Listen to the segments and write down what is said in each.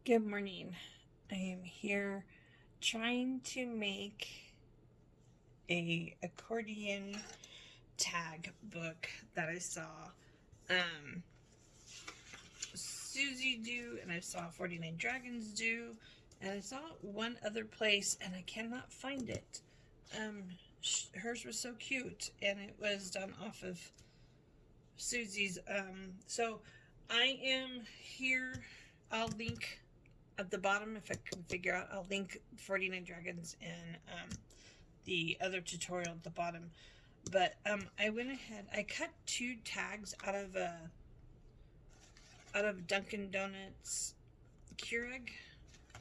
Good morning. I am here trying to make a accordion tag book that I saw Suzy do, and I saw 49 Dragons do, and I saw it one other place and I cannot find it. Hers was so cute, and it was done off of Suzy's. So I am here. I'll link at the bottom, if I can figure out, I'll link 49 Dragons and the other tutorial at the bottom. But I went ahead, I cut 2 tags out of Dunkin' Donuts Keurig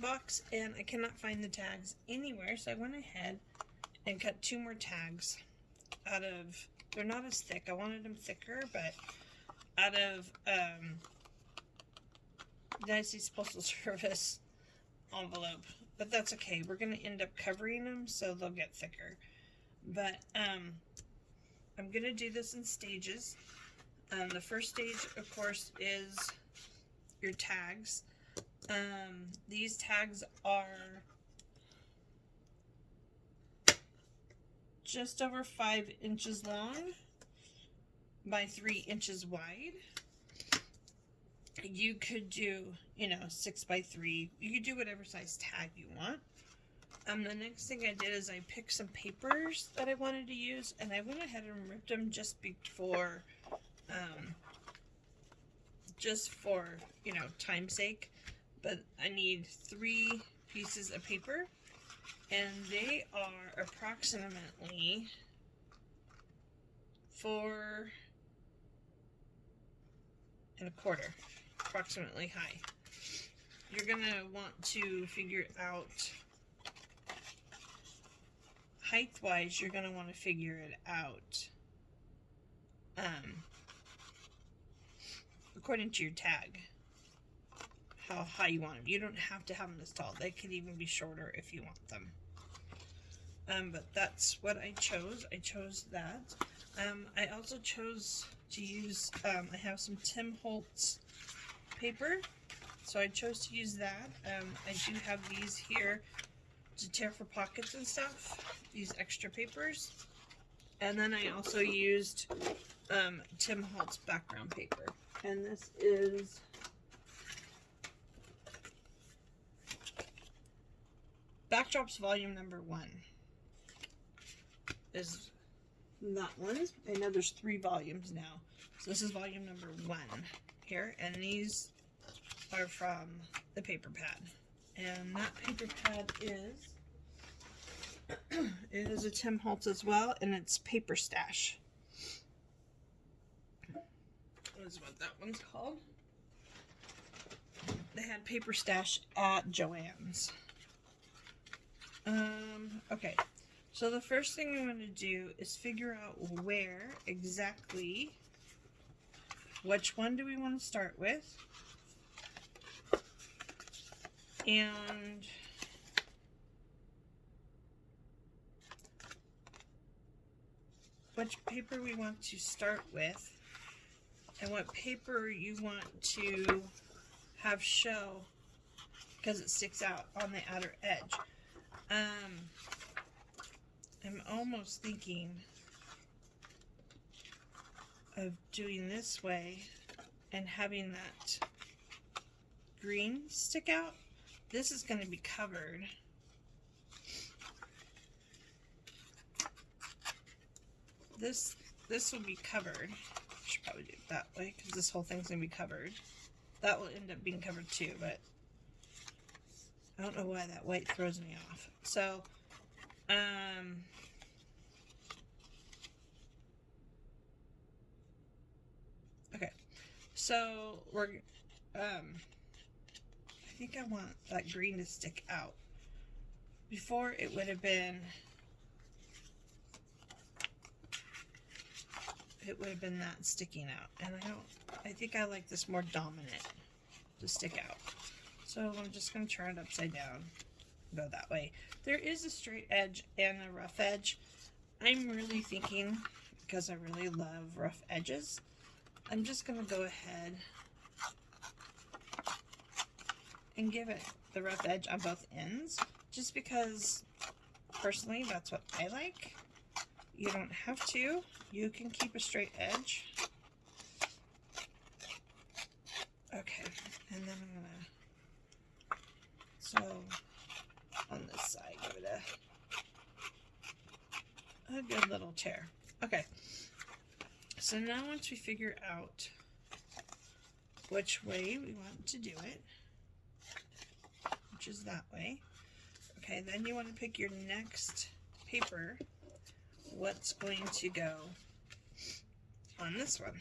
box, and I cannot find the tags anywhere, so I went ahead and cut 2 more tags out of, they're not as thick, I wanted them thicker, but out of United States Postal Service envelope, but that's okay. We're going to end up covering them, so they'll get thicker. But I'm going to do this in stages. The first stage, of course, is your tags. These tags are just over 5 inches long by 3 inches wide. You could do, 6 by 3. You could do whatever size tag you want. The next thing I did is I picked some papers that I wanted to use, and I went ahead and ripped them just for time's sake. But I need 3 pieces of paper, and they are approximately 4 1/4. Approximately high. You're gonna want to figure out height wise, you're gonna want to figure it out according to your tag, how high you want them. You don't have to have them this tall, they could even be shorter if you want them. But that's what I chose. I chose that. I also chose to use, I have some Tim Holtz paper, so I chose to use that. I do have these here to tear for pockets and stuff, these extra papers. And then I also used Tim Holtz background paper, and this is Backdrops Volume Number 1 is that one. I know there's 3 volumes now, so this is volume number 1 here, and these are from the paper pad, and that paper pad is it is a Tim Holtz as well, and it's Paper Stash. That is what that one's called. They had Paper Stash at Joann's. Okay, so the first thing I'm going to do is figure out where exactly, which one do we want to start with, and which paper we want to start with, and what paper you want to have show because it sticks out on the outer edge. I'm almost thinking of doing this way and having that green stick out. This is going to be covered. This will be covered. I should probably do it that way because this whole thing's going to be covered. That will end up being covered too, but I don't know why that white throws me off. So, okay, so we're, I think I want that green to stick out. Before it would have been, that sticking out, and I think I like this more dominant to stick out. So I'm just going to turn it upside down, go that way. There is a straight edge and a rough edge. I'm really thinking, because I really love rough edges, I'm just going to go ahead and give it the rough edge on both ends, just because personally that's what I like. You don't have to. You can keep a straight edge. Okay, and then I'm gonna, so on this side, give it a good little tear. Okay, so now once we figure out which way we want to do it, which is that way, okay, then you want to pick your next paper, what's going to go on this one.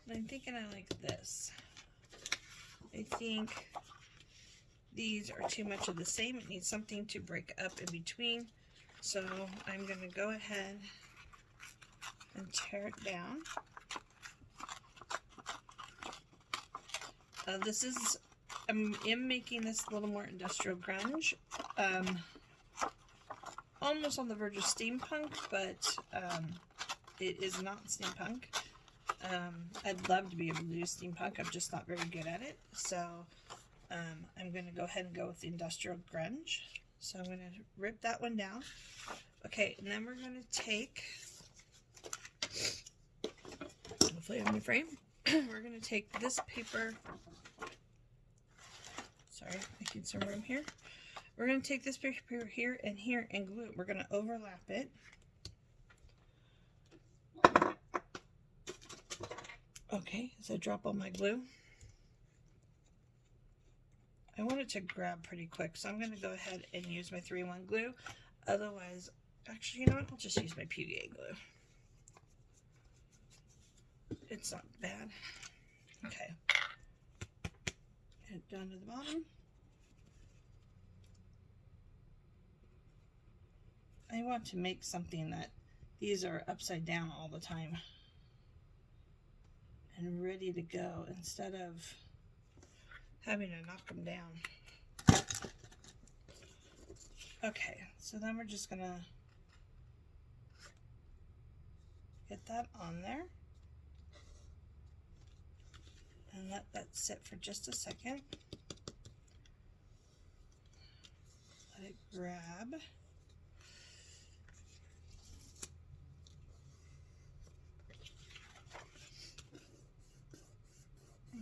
And I'm thinking I like this. I think these are too much of the same. It needs something to break up in between. So I'm going to go ahead and tear it down. This is, I am making this a little more industrial grunge. Almost on the verge of steampunk, but it is not steampunk. I'd love to be able to do steampunk. I'm just not very good at it. So I'm going to go ahead and go with the industrial grunge. So I'm going to rip that one down. Okay, and then we're going to take, hopefully on the frame, we're going to take this paper, sorry, making some room here. We're going to take this paper here and glue it. We're going to overlap it. Okay, so drop all my glue. I want it to grab pretty quick, so I'm going to go ahead and use my 3-in-1 glue. Otherwise, actually, you know what? I'll just use my PVA glue. It's not bad. Okay. Get it down to the bottom. I want to make something that these are upside down all the time and ready to go instead of having to knock them down. Okay, so then we're just gonna get that on there and let that sit for just a second. Let it grab.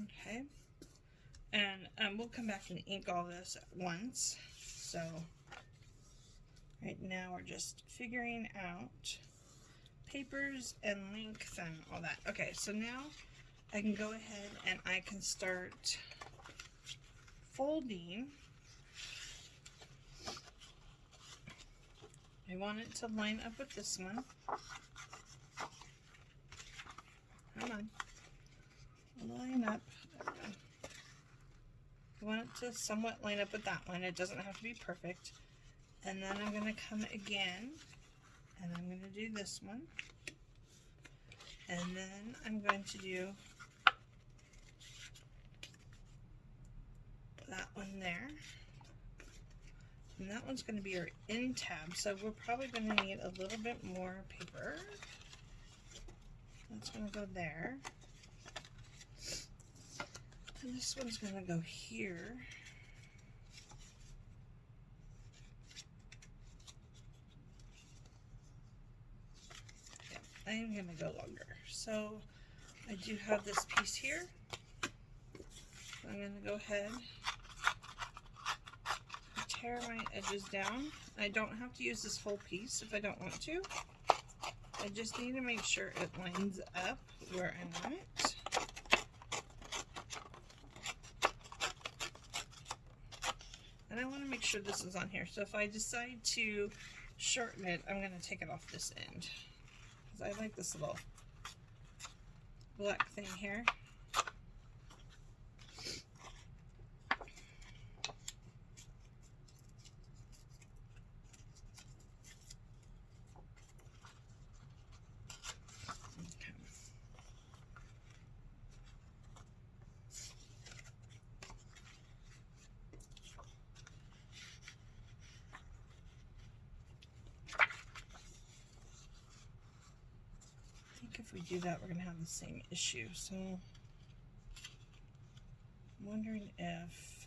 Okay, and we'll come back and ink all this at once. So right now we're just figuring out papers and length and all that. Okay, so now I can go ahead and I can start folding. I want it to line up with this one. Come on. Line up. There we go. I want it to somewhat line up with that one. It doesn't have to be perfect. And then I'm going to come again and I'm going to do this one. And then I'm going to do that one there. And that one's going to be our end tab. So we're probably going to need a little bit more paper. That's going to go there. And this one's going to go here. Yeah, I'm going to go longer. So I do have this piece here. I'm going to go ahead and tear my edges down. I don't have to use this whole piece if I don't want to. I just need to make sure it lines up where I want it. And I want to make sure this is on here. So if I decide to shorten it, I'm going to take it off this end. Because I like this little black thing here. If we do that, we're going to have the same issue. So I'm wondering if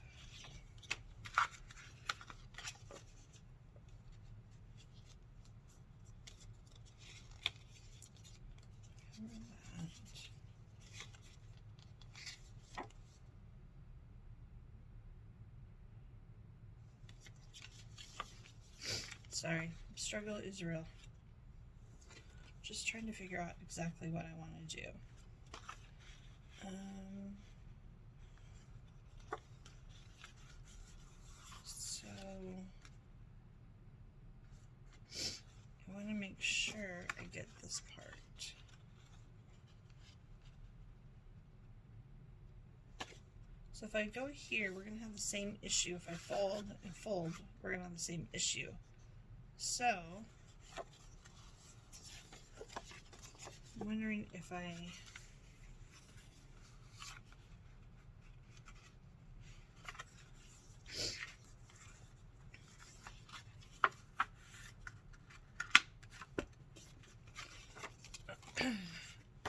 sorry, struggle is real. Just trying to figure out exactly what I want to do. So I want to make sure I get this part. So if I go here, we're going to have the same issue. If I fold and fold, we're going to have the same issue. So I'm wondering if I'm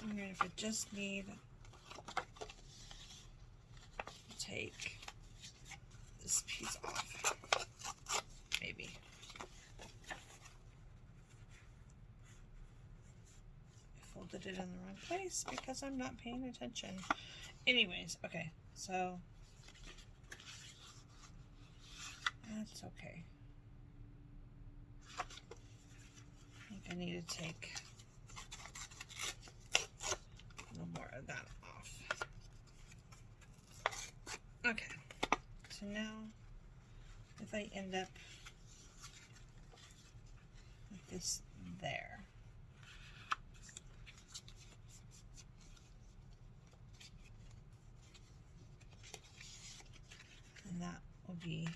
wondering if I just need to take this piece off, maybe. I folded it in the wrong place because I'm not paying attention. Anyways, okay, so that's okay. I think I need to take a little more of that off. Okay, so now if I end up with this there, and that will be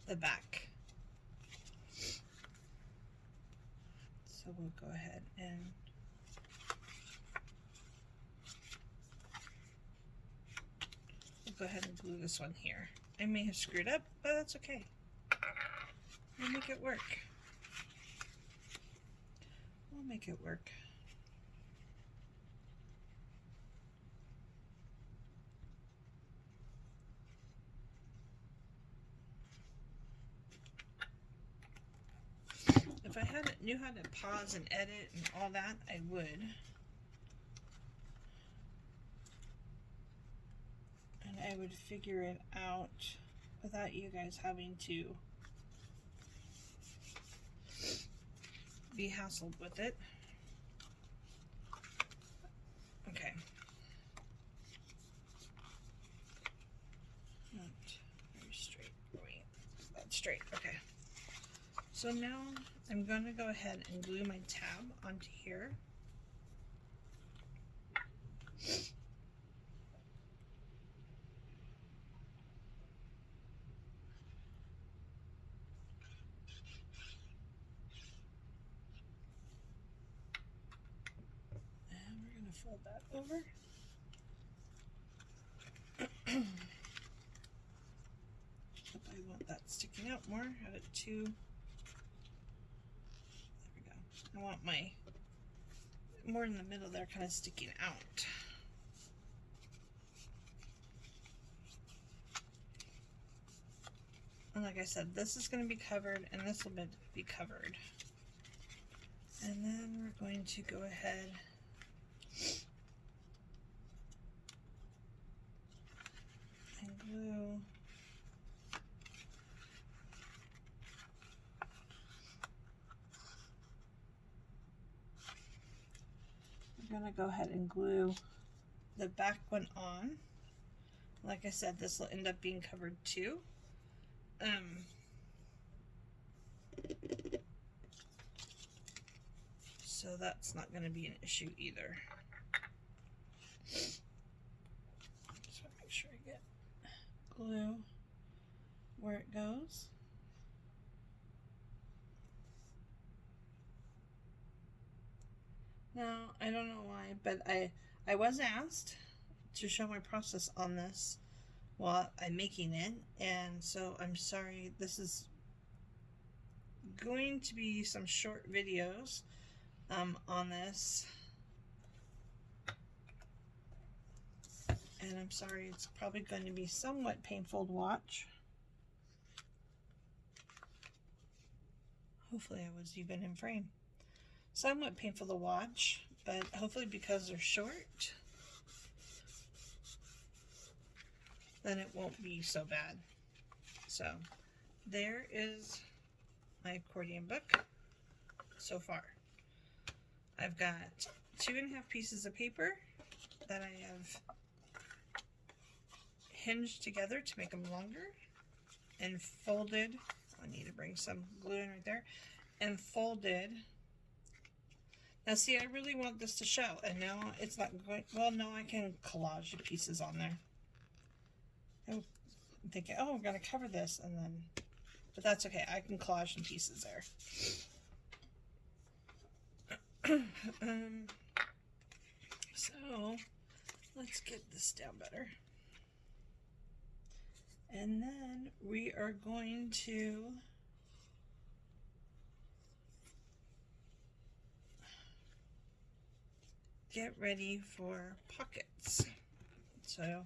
the back. So we'll go ahead and glue this one here. I may have screwed up, but that's okay. We'll make it work. We'll make it work. If I knew how to pause and edit and all that, I would. And I would figure it out without you guys having to be hassled with it. Okay. Not very straight. Wait, that's straight. Okay. So now I'm going to go ahead and glue my tab onto here. And we're going to fold that over. If I want that sticking out more, add it to, there we go. I want my, more in the middle there, kind of sticking out. And like I said, this is going to be covered and this will be covered. And then we're going to go ahead and glue we're going to go ahead and glue the back one on. Like I said, this will end up being covered too. So that's not going to be an issue either. Just want to make sure I get glue where it goes. Now, I don't know why, but I was asked to show my process on this while I'm making it, and so I'm sorry, this is going to be some short videos on this, and And I'm sorry, it's probably going to be somewhat painful to watch. Hopefully I was even in frame. Somewhat painful to watch, but hopefully because they're short, then it won't be so bad. So there is my accordion book so far. I've got 2.5 pieces of paper that I have hinged together to make them longer and folded. I need to bring some glue in right there and folded. Now see, I really want this to show, and now it's not going, well, no, I can collage the pieces on there. I'm thinking, oh, we're going to cover this, and then, but that's okay. I can collage some pieces there. So let's get this down better. And then we are going to get ready for pockets. So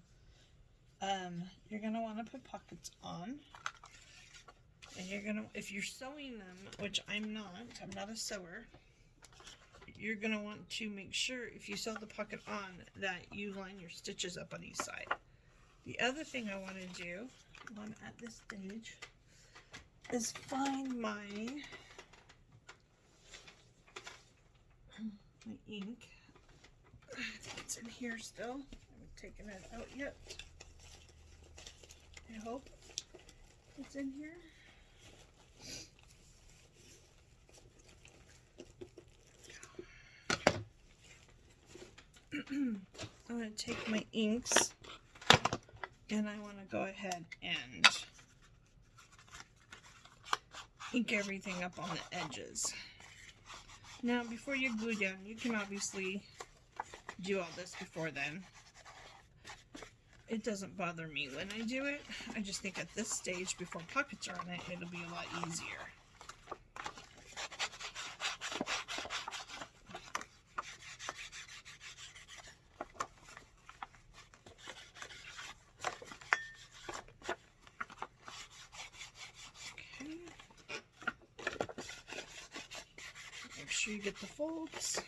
you're going to want to put pockets on. And you're going to, if you're sewing them, which I'm not a sewer, you're going to want to make sure if you sew the pocket on that you line your stitches up on each side. The other thing I want to do when I'm at this stage is find my ink. I think it's in here still. I haven't taken it out yet. I hope it's in here. I'm going to take my inks and I want to go ahead and ink everything up on the edges. Now, before you glue down, you can obviously do all this before then. It doesn't bother me when I do it. I just think at this stage, before pockets are on it, it'll be a lot easier. Make sure you get the folds.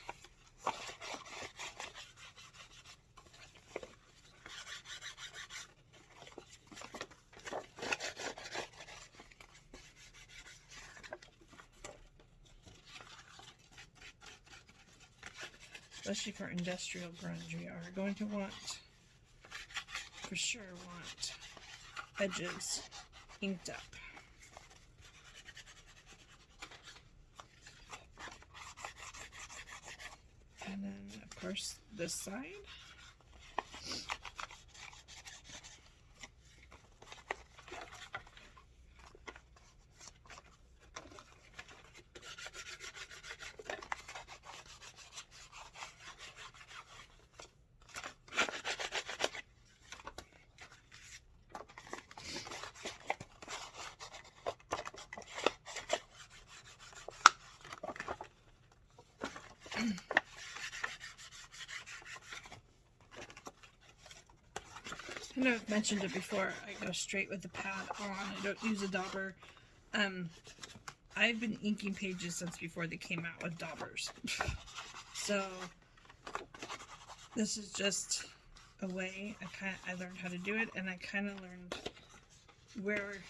Especially for industrial grunge, we are going to want, for sure, edges inked up. And then, of course, this side. I know I've mentioned it before, I go straight with the pad on, I don't use a dauber. I've been inking pages since before they came out with daubers. So, this is just a way I learned how to do it, and I kind of learned where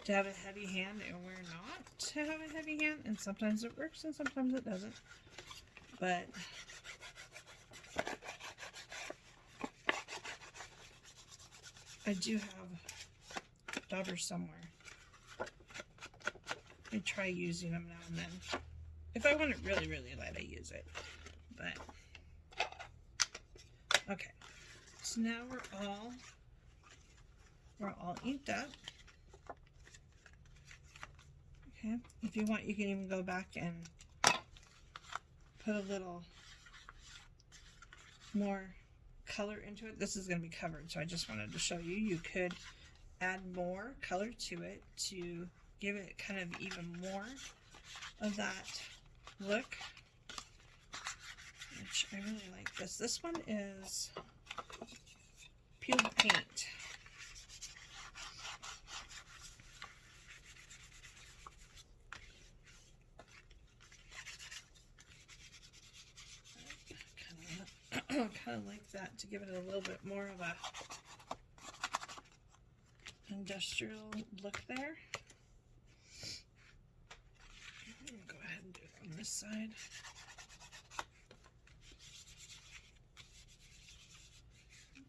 to have a heavy hand and where not to have a heavy hand, and sometimes it works and sometimes it doesn't. But I do have daubers somewhere. I try using them now and then. If I want it really, really light, I use it. But okay, so now we're all inked up. Okay, if you want, you can even go back and put a little more color into it. This is going to be covered, so I just wanted to show you. You could add more color to it to give it kind of even more of that look, which I really like this. This one is kind of like that to give it a little bit more of a industrial look there. Go ahead and do it on this side.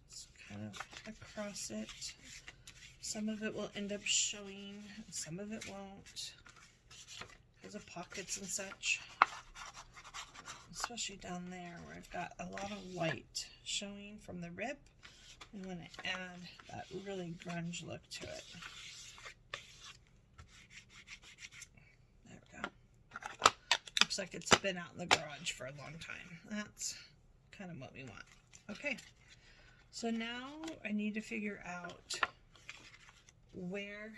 It's kind of across it. Some of it will end up showing, some of it won't, because of pockets and such. Especially down there where I've got a lot of white showing from the rip. I want to add that really grunge look to it. There we go. Looks like it's been out in the garage for a long time. That's kind of what we want. Okay, so now I need to figure out where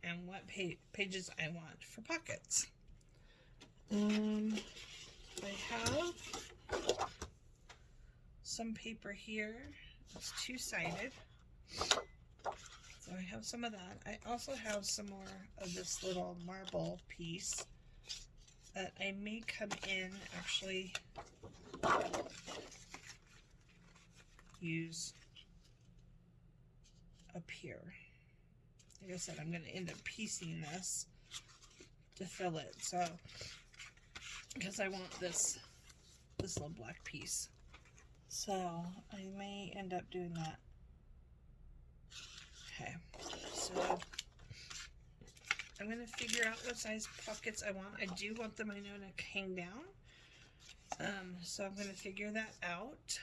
and what pages I want for pockets. I have some paper here. It's two-sided. So I have some of that. I also have some more of this little marble piece that I may come in actually use up here. Like I said, I'm going to end up piecing this to fill it. So, because I want this little black piece. So I may end up doing that. Okay, so I'm going to figure out what size pockets I want. I do want them, I know, to hang down. So I'm going to figure that out.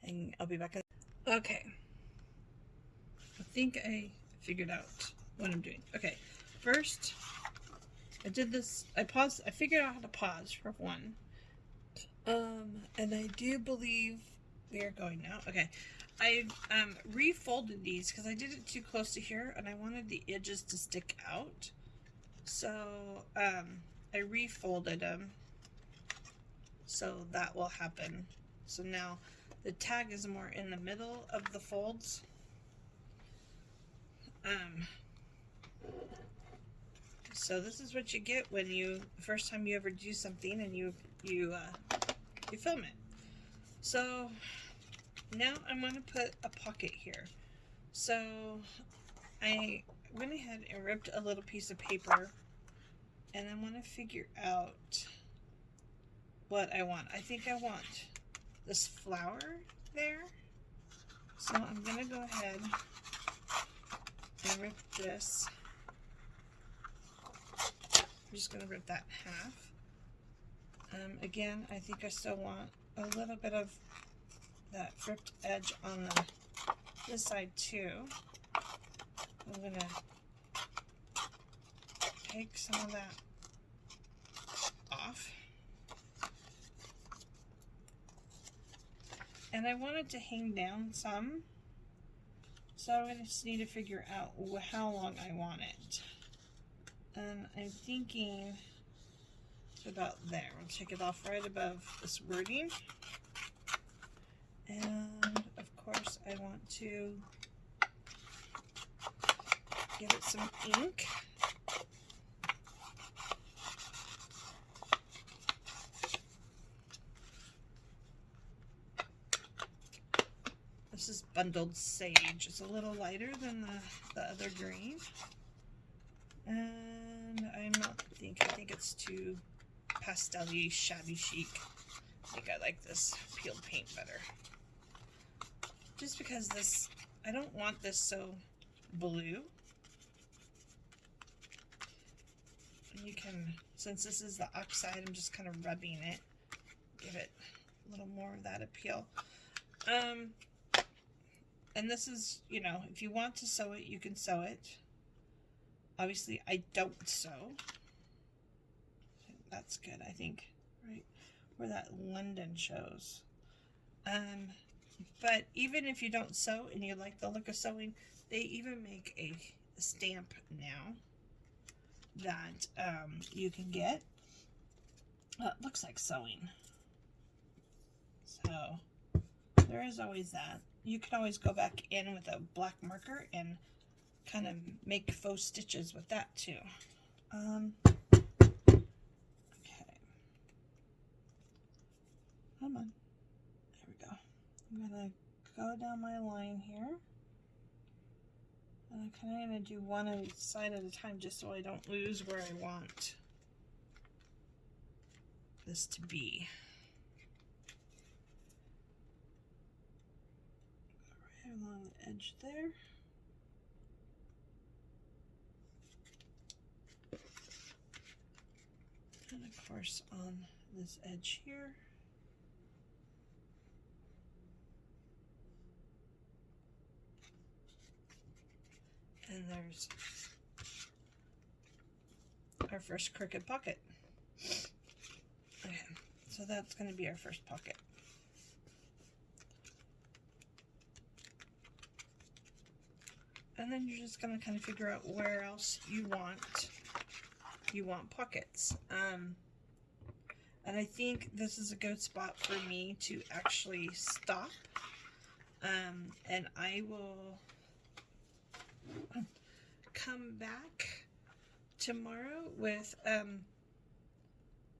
And I'll be back. Okay. I think I figured out what I'm doing. Okay, first I did this. I figured out how to pause for one. And I do believe we are going now. Okay, I refolded these because I did it too close to here and I wanted the edges to stick out. So I refolded them so that will happen. So now the tag is more in the middle of the folds. So this is what you get when the first time you ever do something and you film it. So now I'm going to put a pocket here. So I went ahead and ripped a little piece of paper and I want to figure out what I want. I think I want this flower there. So I'm going to go ahead and rip this. I'm just going to rip that in half. Again, I think I still want a little bit of that ripped edge on this side too. I'm going to take some of that off. And I want it to hang down some. So I just need to figure out how long I want it. And I'm thinking about there. I'll take it off right above this wording. And of course I want to give it some ink. This is Bundled Sage. It's a little lighter than the other green. And I think it's too pastel-y, shabby chic. I think I like this peeled paint better. Just because this, I don't want this so blue. And you can, since this is the oxide, I'm just kind of rubbing it. Give it a little more of that appeal. And this is, you know, if you want to sew it, you can sew it. Obviously, I don't sew. That's good, I think, right where that London shows. But even if you don't sew and you like the look of sewing, they even make a stamp now that you can get. It looks like sewing. So there is always that. You can always go back in with a black marker and kind of make faux stitches with that too. Okay. Come on. There we go. I'm gonna go down my line here. And I'm kind of going to do one on each side at a time just so I don't lose where I want this to be. Right along the edge there. And of course on this edge here. And there's our first crooked pocket. Okay, so that's going to be our first pocket. And then you're just going to kind of figure out where else you want pockets. And I think this is a good spot for me to actually stop. And I will come back tomorrow with I'm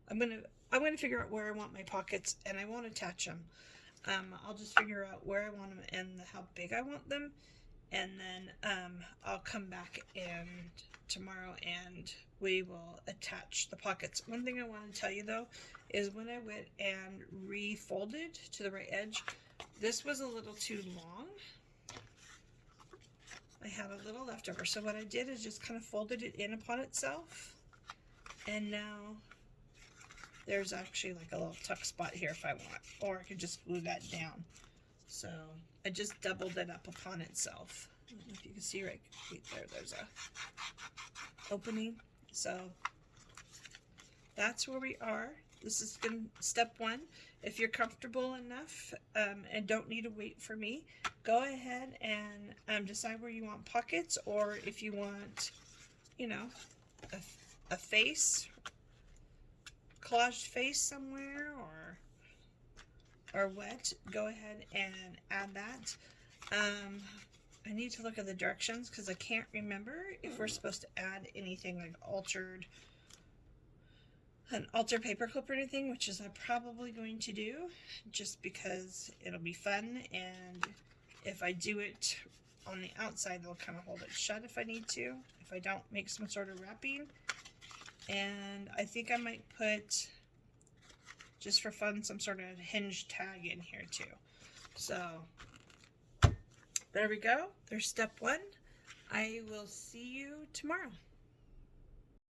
gonna figure out where I want my pockets, and I won't attach them. I'll just figure out where I want them and how big I want them, and then I'll come back and tomorrow and we will attach the pockets. One thing I want to tell you though is when I went and refolded to the right edge, this was a little too long. I had a little left over, so what I did is just kind of folded it in upon itself, and now there's actually like a little tuck spot here if I want, or I could just glue that down. So I just doubled it up upon itself. I don't know if you can see right there, there's a opening. So that's where we are. This is step one. If you're comfortable enough and don't need to wait for me, go ahead and decide where you want pockets, or if you want, you know, a face, collaged face somewhere, or what, go ahead and add that. I need to look at the directions because I can't remember if we're supposed to add anything like an altar paper clip or anything, which is I'm probably going to do just because it'll be fun, and if I do it on the outside, it'll kind of hold it shut if I need to, if I don't make some sort of wrapping. And I think I might put, just for fun, some sort of hinge tag in here too. So there we go. There's step one. I will see you tomorrow.